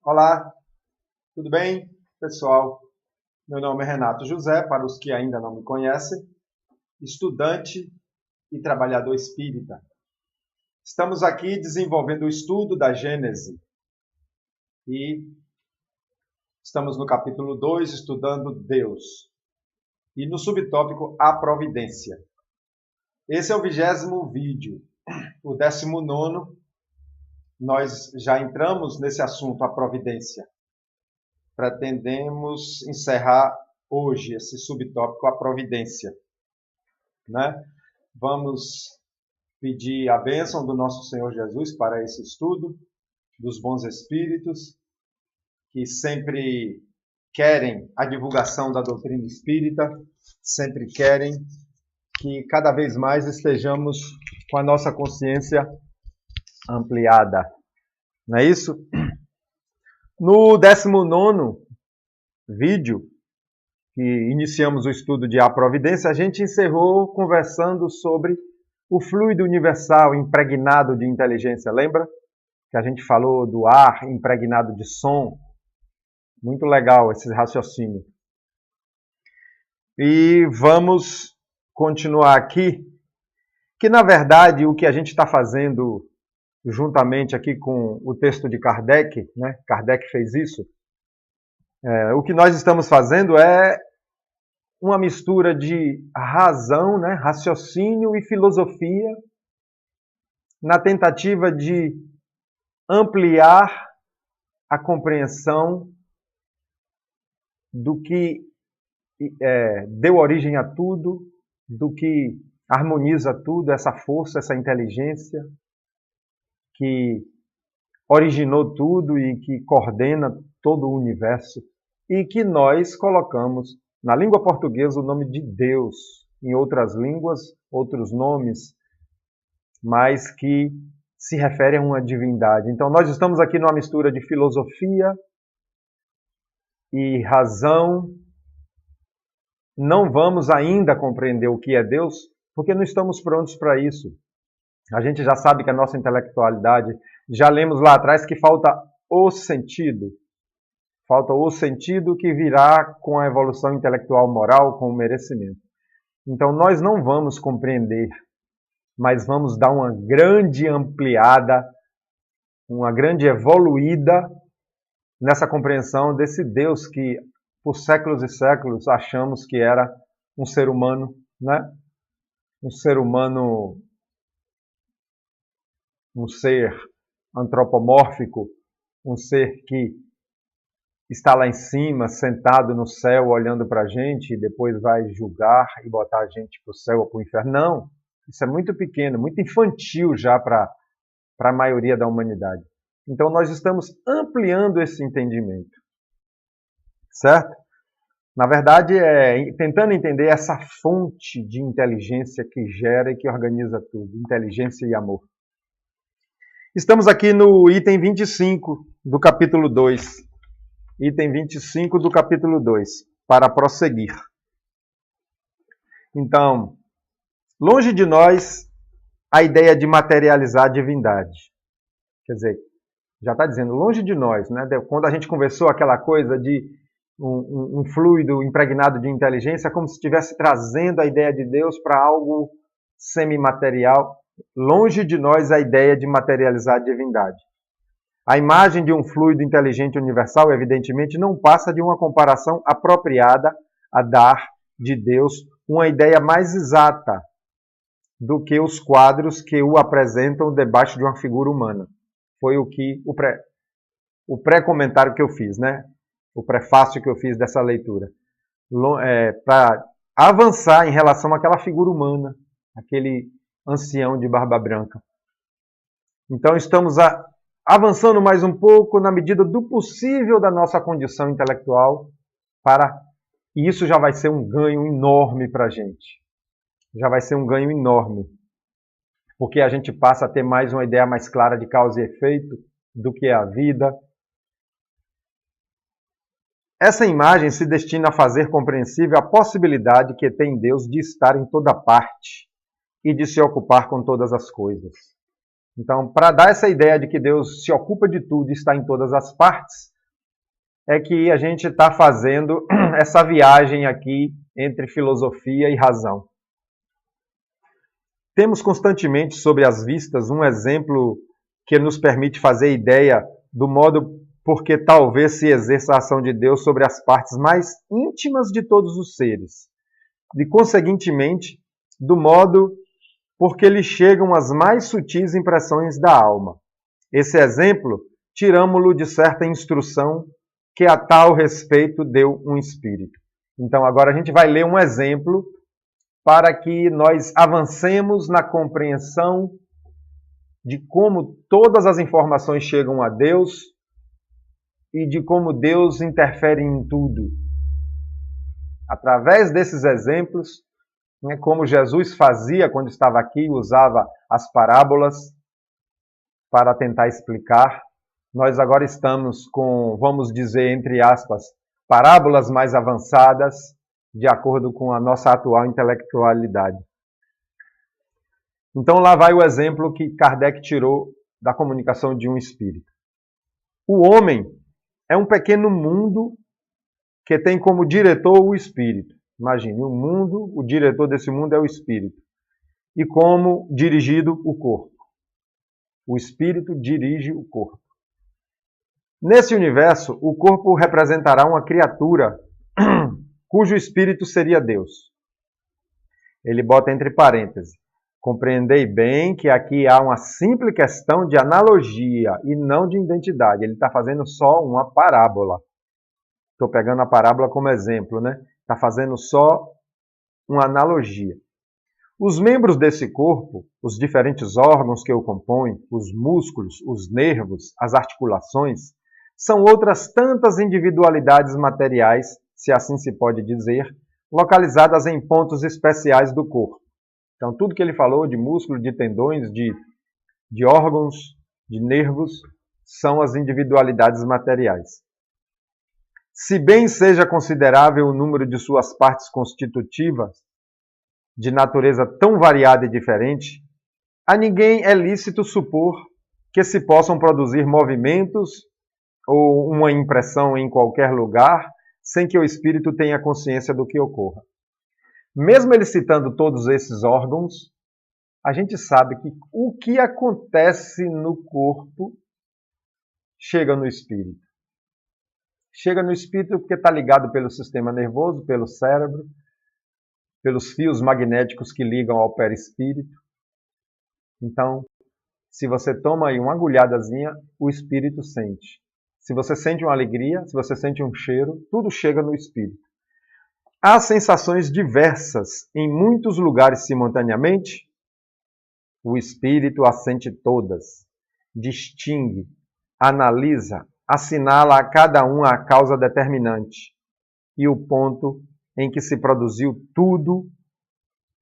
Olá, tudo bem, pessoal? Meu nome é Renato José, para os que ainda não me conhecem, estudante e trabalhador espírita. Estamos aqui desenvolvendo o estudo da Gênese e estamos no capítulo 2, estudando Deus, e no subtópico A Providência. Esse é o 20º vídeo, o 19º. Nós já entramos nesse assunto, a providência. Pretendemos encerrar hoje esse subtópico, a providência, né? Vamos pedir a bênção do nosso Senhor Jesus para esse estudo, dos bons espíritos, que sempre querem a divulgação da doutrina espírita, sempre querem que cada vez mais estejamos com a nossa consciência ampliada. Não é isso? No 19º vídeo, que iniciamos o estudo de A Providência, a gente encerrou conversando sobre o fluido universal impregnado de inteligência. Lembra? Que a gente falou do ar impregnado de som. Muito legal esse raciocínio. E vamos continuar aqui, que na verdade o que a gente está fazendo juntamente aqui com o texto de Kardec, né? Kardec fez isso. O que nós estamos fazendo é uma mistura de razão, né? Raciocínio e filosofia, na tentativa de ampliar a compreensão do que deu origem a tudo, do que harmoniza tudo, essa força, essa inteligência que originou tudo e que coordena todo o universo e que nós colocamos na língua portuguesa o nome de Deus, em outras línguas, outros nomes, mas que se referem a uma divindade. Então nós estamos aqui numa mistura de filosofia e razão. Não vamos ainda compreender o que é Deus, porque não estamos prontos para isso. A gente já sabe que a nossa intelectualidade, já lemos lá atrás que falta o sentido. Falta o sentido que virá com a evolução intelectual moral, com o merecimento. Então nós não vamos compreender, mas vamos dar uma grande ampliada, uma grande evoluída nessa compreensão desse Deus que por séculos e séculos achamos que era um ser humano, né? Um ser humano, um ser antropomórfico, um ser que está lá em cima, sentado no céu, olhando para a gente e depois vai julgar e botar a gente para o céu ou para o inferno. Não, isso é muito pequeno, muito infantil já para a maioria da humanidade. Então nós estamos ampliando esse entendimento, certo? Na verdade, tentando entender essa fonte de inteligência que gera e que organiza tudo, inteligência e amor. Estamos aqui no item 25 do capítulo 2. Item 25 do capítulo 2, para prosseguir. Então, longe de nós a ideia de materializar a divindade. Quer dizer, já está dizendo, longe de nós, né? Quando a gente conversou aquela coisa de um fluido impregnado de inteligência, como se estivesse trazendo a ideia de Deus para algo semimaterial. Longe de nós a ideia de materializar a divindade. A imagem de um fluido inteligente universal, evidentemente, não passa de uma comparação apropriada a dar de Deus uma ideia mais exata do que os quadros que o apresentam debaixo de uma figura humana. Foi o pré-comentário que eu fiz, né? O prefácio que eu fiz dessa leitura. Para avançar em relação àquela figura humana, aquele ancião de barba branca. Então estamos avançando mais um pouco na medida do possível da nossa condição intelectual, e isso já vai ser um ganho enorme para a gente. Já vai ser um ganho enorme, porque a gente passa a ter mais uma ideia mais clara de causa e efeito do que é a vida. Essa imagem se destina a fazer compreensível a possibilidade que tem Deus de estar em toda parte e de se ocupar com todas as coisas. Então, para dar essa ideia de que Deus se ocupa de tudo e está em todas as partes, é que a gente está fazendo essa viagem aqui entre filosofia e razão. Temos constantemente sobre as vistas um exemplo que nos permite fazer ideia do modo por que talvez se exerça a ação de Deus sobre as partes mais íntimas de todos os seres, e, conseguintemente, do modo por que lhe chegam as mais sutis impressões da alma. Esse exemplo, tiramo-lo de certa instrução que a tal respeito deu um espírito. Então, agora a gente vai ler um exemplo para que nós avancemos na compreensão de como todas as informações chegam a Deus e de como Deus interfere em tudo. Através desses exemplos, como Jesus fazia quando estava aqui, usava as parábolas para tentar explicar. Nós agora estamos com, vamos dizer, entre aspas, parábolas mais avançadas, de acordo com a nossa atual intelectualidade. Então lá vai o exemplo que Kardec tirou da comunicação de um espírito. O homem é um pequeno mundo que tem como diretor o espírito. Imagine, o mundo, o diretor desse mundo é o espírito. E como dirigido o corpo. O espírito dirige o corpo. Nesse universo, o corpo representará uma criatura cujo espírito seria Deus. Ele bota entre parênteses. Compreendei bem que aqui há uma simples questão de analogia e não de identidade. Ele está fazendo só uma parábola. Estou pegando a parábola como exemplo, né? Está fazendo só uma analogia. Os membros desse corpo, os diferentes órgãos que o compõem, os músculos, os nervos, as articulações, são outras tantas individualidades materiais, se assim se pode dizer, localizadas em pontos especiais do corpo. Então, tudo que ele falou de músculo, de tendões, de órgãos, de nervos, são as individualidades materiais. Se bem seja considerável o número de suas partes constitutivas, de natureza tão variada e diferente, a ninguém é lícito supor que se possam produzir movimentos ou uma impressão em qualquer lugar sem que o espírito tenha consciência do que ocorra. Mesmo ele citando todos esses órgãos, a gente sabe que o que acontece no corpo chega no espírito. Chega no espírito porque está ligado pelo sistema nervoso, pelo cérebro, pelos fios magnéticos que ligam ao perispírito. Então, se você toma aí uma agulhadazinha, o espírito sente. Se você sente uma alegria, se você sente um cheiro, tudo chega no espírito. Há sensações diversas em muitos lugares simultaneamente. O espírito as sente todas, distingue, analisa, assinala a cada uma a causa determinante e o ponto em que se produziu tudo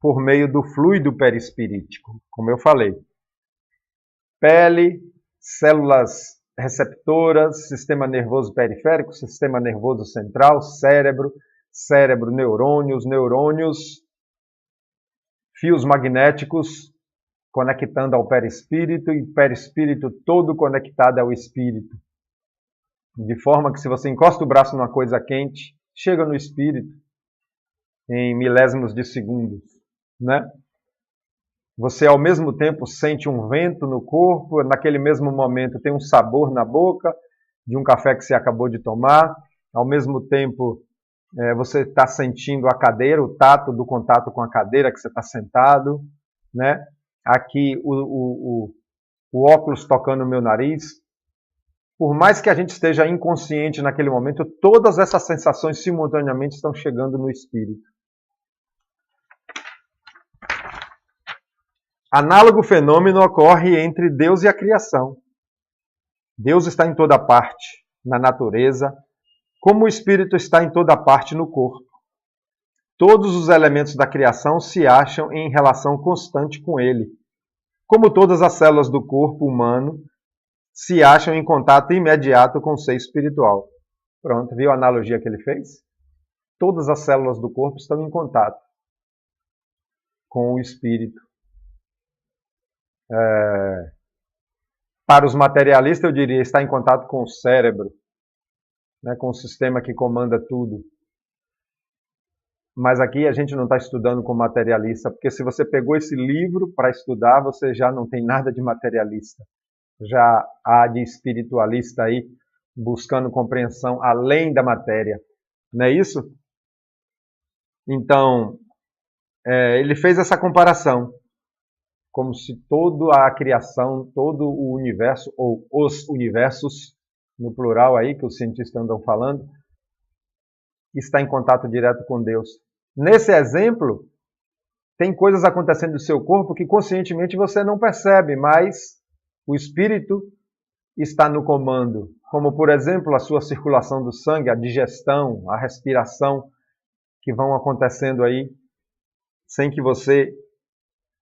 por meio do fluido perispirítico, como eu falei. Pele, células receptoras, sistema nervoso periférico, sistema nervoso central, cérebro, neurônios, fios magnéticos conectando ao perispírito e perispírito todo conectado ao espírito. De forma que se você encosta o braço numa coisa quente, chega no espírito em milésimos de segundos, né? Você ao mesmo tempo sente um vento no corpo, naquele mesmo momento tem um sabor na boca de um café que você acabou de tomar, ao mesmo tempo você está sentindo a cadeira, o tato do contato com a cadeira que você está sentado, né? Aqui o óculos tocando no meu nariz. Por mais que a gente esteja inconsciente naquele momento, todas essas sensações simultaneamente estão chegando no espírito. Análogo fenômeno ocorre entre Deus e a criação. Deus está em toda parte, na natureza, como o espírito está em toda parte no corpo. Todos os elementos da criação se acham em relação constante com ele, como todas as células do corpo humano se acham em contato imediato com o ser espiritual. Pronto, viu a analogia que ele fez? Todas as células do corpo estão em contato com o espírito. Para os materialistas, eu diria, está em contato com o cérebro. né, com o sistema que comanda tudo. Mas aqui a gente não está estudando com materialista, porque se você pegou esse livro para estudar, você já não tem nada de materialista. Já há de espiritualista aí, buscando compreensão além da matéria. Não é isso? Então, ele fez essa comparação, como se toda a criação, todo o universo, ou os universos, no plural aí, que os cientistas andam falando, está em contato direto com Deus. Nesse exemplo, tem coisas acontecendo no seu corpo que conscientemente você não percebe, mas o Espírito está no comando. Como, por exemplo, a sua circulação do sangue, a digestão, a respiração, que vão acontecendo aí, sem que você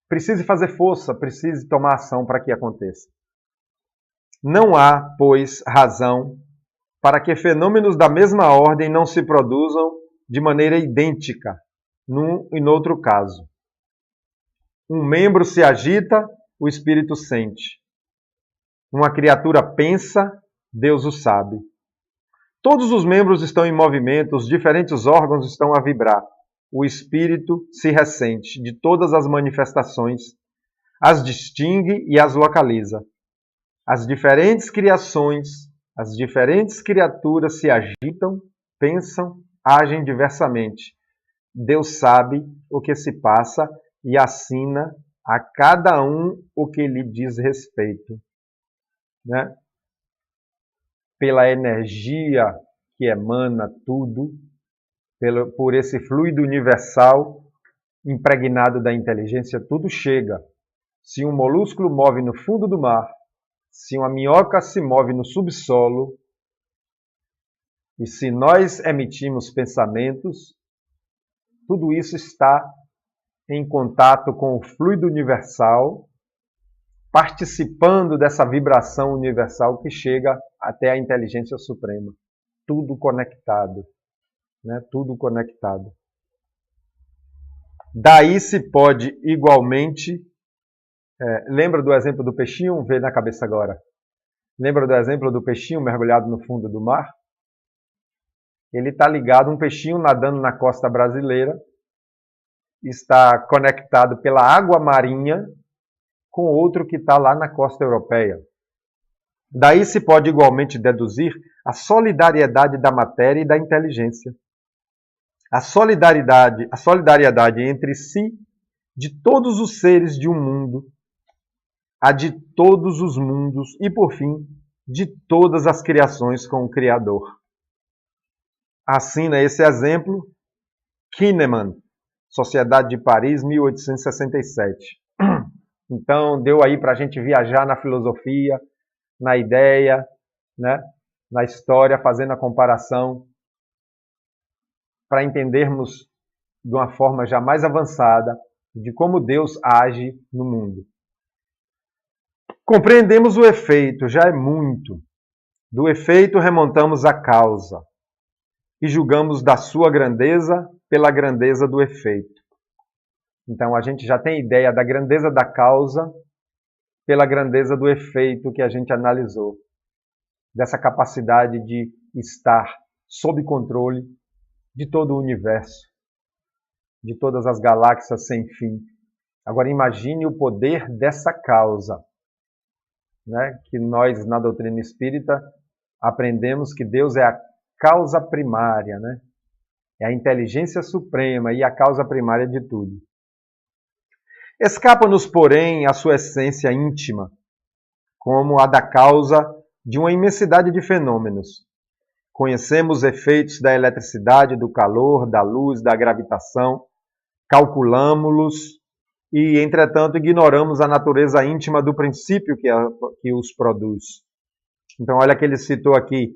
precise fazer força, precise tomar ação para que aconteça. Não há, pois, razão para que fenômenos da mesma ordem não se produzam de maneira idêntica, num e no outro caso. Um membro se agita, o espírito sente. Uma criatura pensa, Deus o sabe. Todos os membros estão em movimento, os diferentes órgãos estão a vibrar. O espírito se ressente de todas as manifestações, as distingue e as localiza. As diferentes criações, as diferentes criaturas se agitam, pensam, agem diversamente. Deus sabe o que se passa e assina a cada um o que lhe diz respeito. Né? Pela energia que emana tudo, por esse fluido universal impregnado da inteligência, tudo chega. Se um molúsculo move no fundo do mar, se uma minhoca se move no subsolo, e se nós emitimos pensamentos, tudo isso está em contato com o fluido universal, participando dessa vibração universal que chega até a inteligência suprema. Tudo conectado. Né? Tudo conectado. Daí se pode igualmente... lembra do exemplo do peixinho? Vê na cabeça agora. Lembra do exemplo do peixinho mergulhado no fundo do mar? Ele está ligado, um peixinho nadando na costa brasileira, está conectado pela água marinha com outro que está lá na costa europeia. Daí se pode igualmente deduzir a solidariedade da matéria e da inteligência. A solidariedade entre si de todos os seres de um mundo, a de todos os mundos e, por fim, de todas as criações com o Criador. Assina esse exemplo Kahneman, Sociedade de Paris, 1867. Então, deu aí para a gente viajar na filosofia, na ideia, né? Na história, fazendo a comparação, para entendermos de uma forma já mais avançada de como Deus age no mundo. Compreendemos o efeito, já é muito. Do efeito remontamos à causa e julgamos da sua grandeza pela grandeza do efeito. Então a gente já tem ideia da grandeza da causa pela grandeza do efeito que a gente analisou. Dessa capacidade de estar sob controle de todo o universo, de todas as galáxias sem fim. Agora imagine o poder dessa causa, né? Que nós, na doutrina espírita, aprendemos que Deus é a causa primária, né? É a inteligência suprema e a causa primária de tudo. Escapa-nos, porém, a sua essência íntima, como a da causa de uma imensidade de fenômenos. Conhecemos os efeitos da eletricidade, do calor, da luz, da gravitação, calculamos-los e, entretanto, ignoramos a natureza íntima do princípio que os produz. Então, olha que ele citou aqui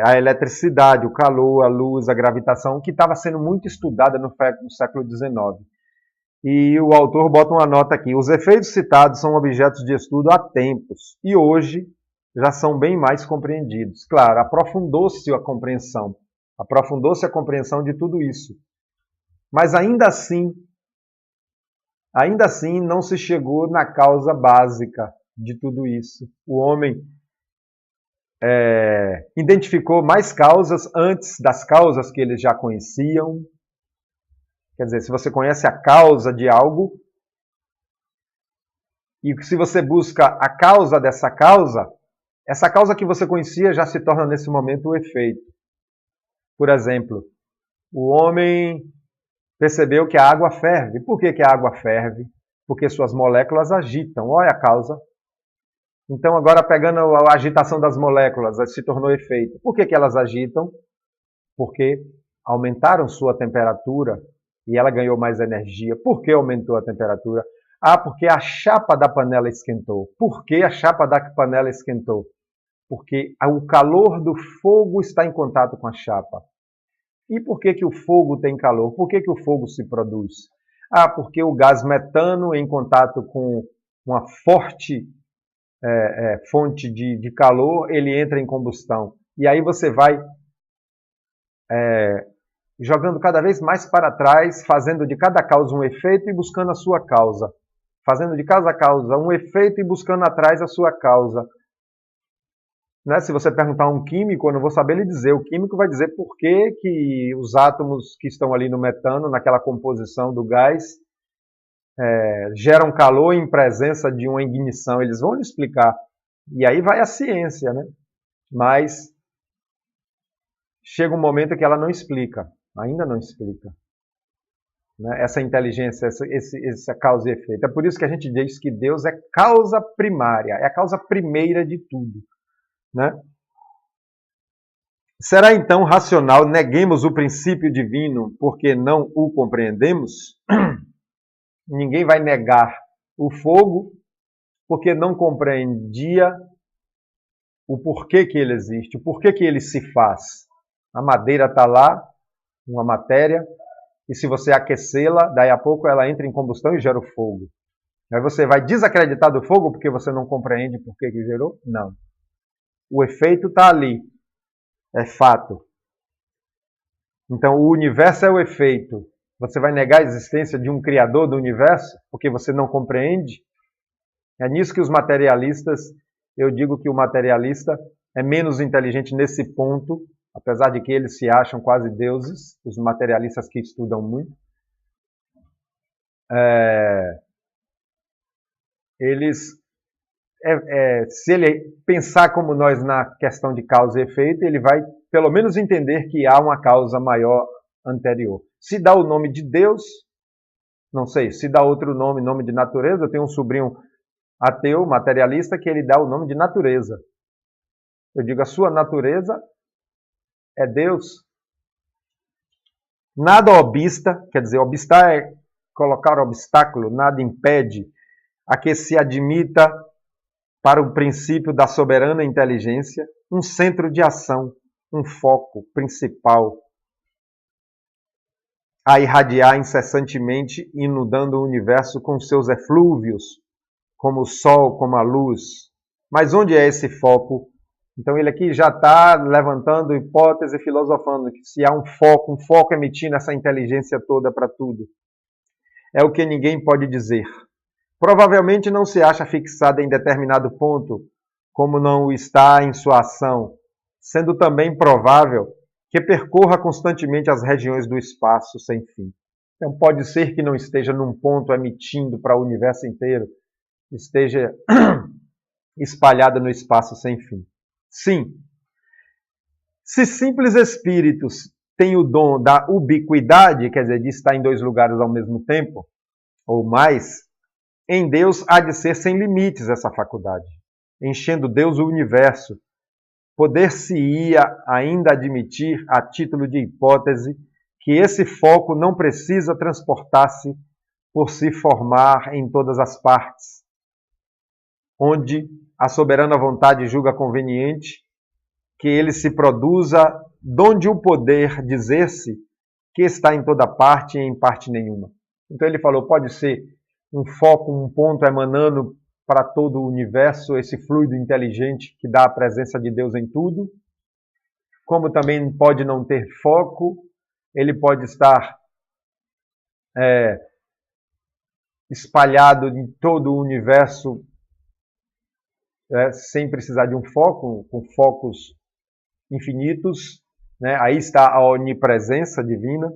a eletricidade, o calor, a luz, a gravitação, que estava sendo muito estudada no século XIX. E o autor bota uma nota aqui. Os efeitos citados são objetos de estudo há tempos e hoje já são bem mais compreendidos. Claro, aprofundou-se a compreensão de tudo isso. Mas ainda assim não se chegou na causa básica de tudo isso. O homem identificou mais causas antes das causas que eles já conheciam. Quer dizer, se você conhece a causa de algo, e se você busca a causa dessa causa, essa causa que você conhecia já se torna nesse momento o efeito. Por exemplo, o homem percebeu que a água ferve. Por que a água ferve? Porque suas moléculas agitam. Olha a causa. Então, agora pegando a agitação das moléculas, se tornou efeito. Por que elas agitam? Porque aumentaram sua temperatura e ela ganhou mais energia. Por que aumentou a temperatura? Porque a chapa da panela esquentou. Por que a chapa da panela esquentou? Porque o calor do fogo está em contato com a chapa. E por que o fogo tem calor? Por que o fogo se produz? Porque o gás metano, em contato com uma forte fonte de calor, ele entra em combustão. E aí você vai jogando cada vez mais para trás, fazendo de cada causa um efeito e buscando a sua causa. Fazendo de cada causa um efeito e buscando atrás a sua causa. Né? Se você perguntar a um químico, eu não vou saber lhe dizer. O químico vai dizer por que os átomos que estão ali no metano, naquela composição do gás, geram calor em presença de uma ignição. Eles vão lhe explicar. E aí vai a ciência, né? Mas chega um momento que ela não explica. Ainda não explica. Né? Essa inteligência, essa causa e efeito. É por isso que a gente diz que Deus é causa primária, é a causa primeira de tudo. Né? Será então racional neguemos o princípio divino porque não o compreendemos? Ninguém vai negar o fogo porque não compreendia o porquê que ele existe, o porquê que ele se faz. A madeira está lá, uma matéria, e se você aquecê-la, daí a pouco ela entra em combustão e gera o fogo. Aí você vai desacreditar do fogo porque você não compreende por que gerou? Não. O efeito está ali. É fato. Então, o universo é o efeito. Você vai negar a existência de um criador do universo porque você não compreende? É nisso que os materialistas, eu digo que o materialista é menos inteligente nesse ponto, apesar de que eles se acham quase deuses, os materialistas que estudam muito. Se ele pensar como nós na questão de causa e efeito, ele vai pelo menos entender que há uma causa maior anterior. Se dá o nome de Deus, não sei, se dá outro nome, nome de natureza, eu tenho um sobrinho ateu, materialista, que ele dá o nome de natureza. Eu digo, a sua natureza é Deus. Nada obsta, quer dizer, obstar é colocar obstáculo, nada impede a que se admita para o princípio da soberana inteligência, um centro de ação, um foco principal, a irradiar incessantemente, inundando o universo com seus eflúvios, como o sol, como a luz. Mas onde é esse foco? Então ele aqui já está levantando hipótese, filosofando que se há um foco emitindo essa inteligência toda para tudo. É o que ninguém pode dizer. Provavelmente não se acha fixada em determinado ponto, como não o está em sua ação, sendo também provável que percorra constantemente as regiões do espaço sem fim. Então pode ser que não esteja num ponto emitindo para o universo inteiro, esteja espalhada no espaço sem fim. Sim, se simples espíritos têm o dom da ubiquidade, quer dizer, de estar em dois lugares ao mesmo tempo, ou mais, em Deus há de ser sem limites essa faculdade, enchendo Deus o universo. Poder-se-ia ainda admitir, a título de hipótese, que esse foco não precisa transportar-se por se formar em todas as partes, onde a soberana vontade julga conveniente que ele se produza, donde o poder dizer-se que está em toda parte e em parte nenhuma. Então ele falou, pode ser um foco, um ponto emanando para todo o universo, esse fluido inteligente que dá a presença de Deus em tudo, como também pode não ter foco, ele pode estar espalhado em todo o universo sem precisar de um foco, com focos infinitos, né? Aí está a onipresença divina,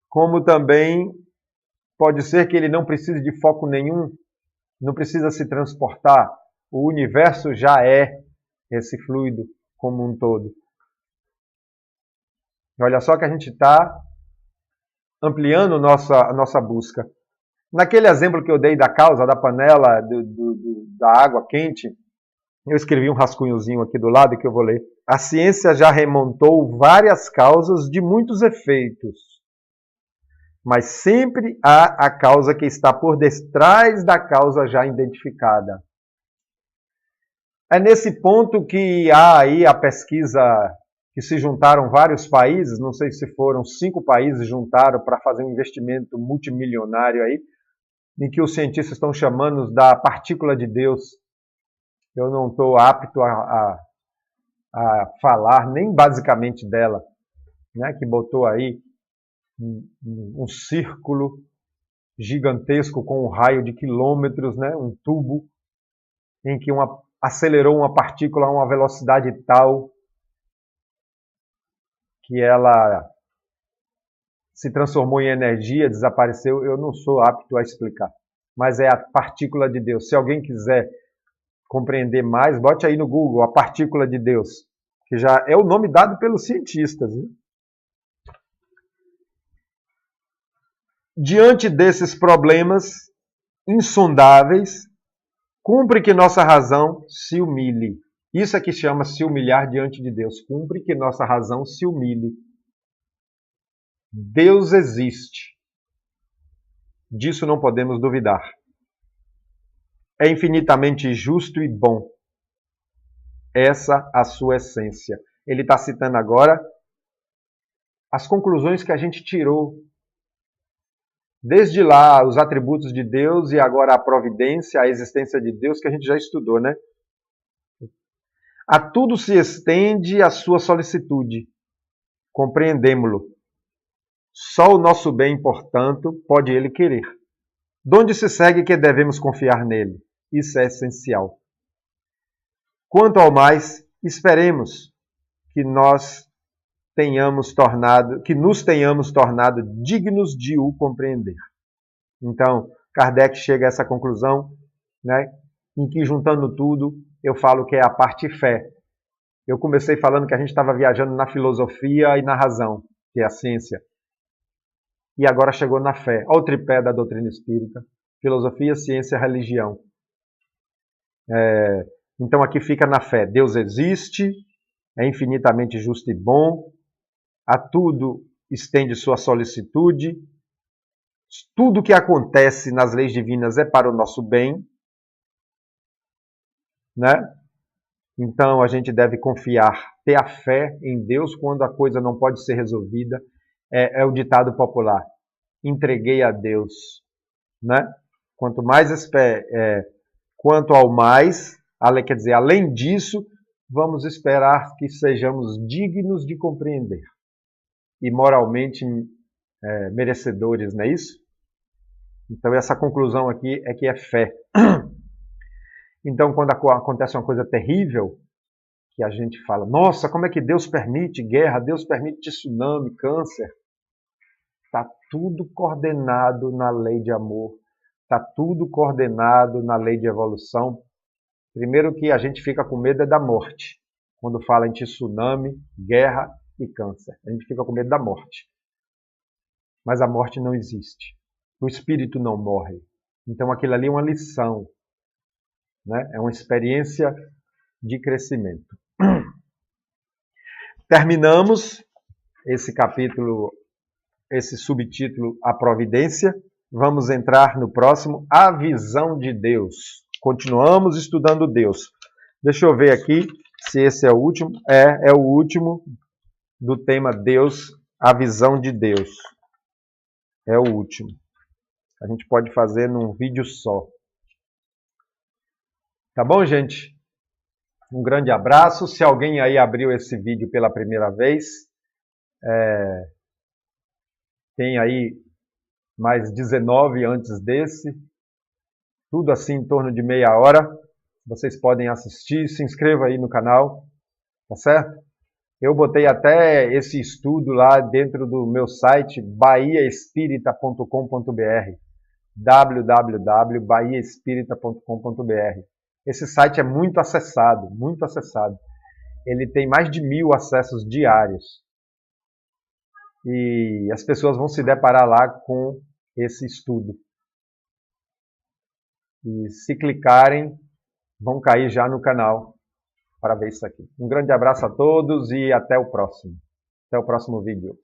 como também pode ser que ele não precise de foco nenhum, não precisa se transportar, o universo já é esse fluido como um todo. Olha só que a gente está ampliando a nossa busca. Naquele exemplo que eu dei da causa, da panela, da água quente, eu escrevi um rascunhozinho aqui do lado que eu vou ler. A ciência já remontou várias causas de muitos efeitos, mas sempre há a causa que está por detrás da causa já identificada. É nesse ponto que há aí a pesquisa que se juntaram vários países, não sei se foram 5 países juntaram para fazer um investimento multimilionário aí, em que os cientistas estão chamando da partícula de Deus. Eu não estou apto a falar nem basicamente dela, né, que botou aí um círculo gigantesco com um raio de quilômetros, né, um tubo, em que acelerou uma partícula a uma velocidade tal que ela se transformou em energia, desapareceu. Eu não sou apto a explicar, mas é a partícula de Deus. Se alguém quiser compreender mais, bote aí no Google a partícula de Deus, que já é o nome dado pelos cientistas. Viu? Diante desses problemas insondáveis, cumpre que nossa razão se humilhe. Isso é que chama se humilhar diante de Deus. Cumpre que nossa razão se humilhe. Deus existe. Disso não podemos duvidar. É infinitamente justo e bom. Essa a sua essência. Ele está citando agora as conclusões que a gente tirou. Desde lá, os atributos de Deus e agora a providência, a existência de Deus, que a gente já estudou, né? A tudo se estende a sua solicitude. Compreendemo-lo. Só o nosso bem, portanto, pode ele querer. Donde se segue que devemos confiar nele. Isso é essencial. Quanto ao mais, esperemos que nos tenhamos tornado dignos de o compreender. Então, Kardec chega a essa conclusão, né, em que, juntando tudo, eu falo que é a parte fé. Eu comecei falando que a gente estava viajando na filosofia e na razão, que é a ciência. E agora chegou na fé. Olha o tripé da doutrina espírita. Filosofia, ciência, religião. Então aqui fica na fé. Deus existe, é infinitamente justo e bom, a tudo estende sua solicitude, tudo que acontece nas leis divinas é para o nosso bem, né? Então a gente deve confiar, ter a fé em Deus quando a coisa não pode ser resolvida. É o ditado popular, entreguei a Deus, né? Quanto ao mais, quer dizer, além disso, vamos esperar que sejamos dignos de compreender e moralmente merecedores, não é isso? Então essa conclusão aqui é que é fé. Então quando acontece uma coisa terrível, que a gente fala, nossa, como é que Deus permite guerra, Deus permite tsunami, câncer? Está tudo coordenado na lei de amor, está tudo coordenado na lei de evolução. Primeiro que a gente fica com medo é da morte, quando fala em tsunami, guerra e câncer. A gente fica com medo da morte. Mas a morte não existe. O espírito não morre. Então aquilo ali é uma lição, né? É uma experiência de crescimento. Terminamos esse capítulo, esse subtítulo, A Providência. Vamos entrar no próximo, A Visão de Deus. Continuamos estudando Deus. Deixa eu ver aqui se esse é o último. É o último do tema Deus, A Visão de Deus. É o último. A gente pode fazer num vídeo só. Tá bom, gente? Um grande abraço. Se alguém aí abriu esse vídeo pela primeira vez, tem aí mais 19 antes desse, tudo assim em torno de meia hora. vocês podem assistir. Se inscreva aí no canal, tá certo? Eu botei até esse estudo lá dentro do meu site bahiaespírita.com.br, www.bahiaespírita.com.br. Esse site é muito acessado, muito acessado. Ele tem mais de 1000 acessos diários. E as pessoas vão se deparar lá com esse estudo. E se clicarem, vão cair já no canal para ver isso aqui. Um grande abraço a todos e até o próximo. Até o próximo vídeo.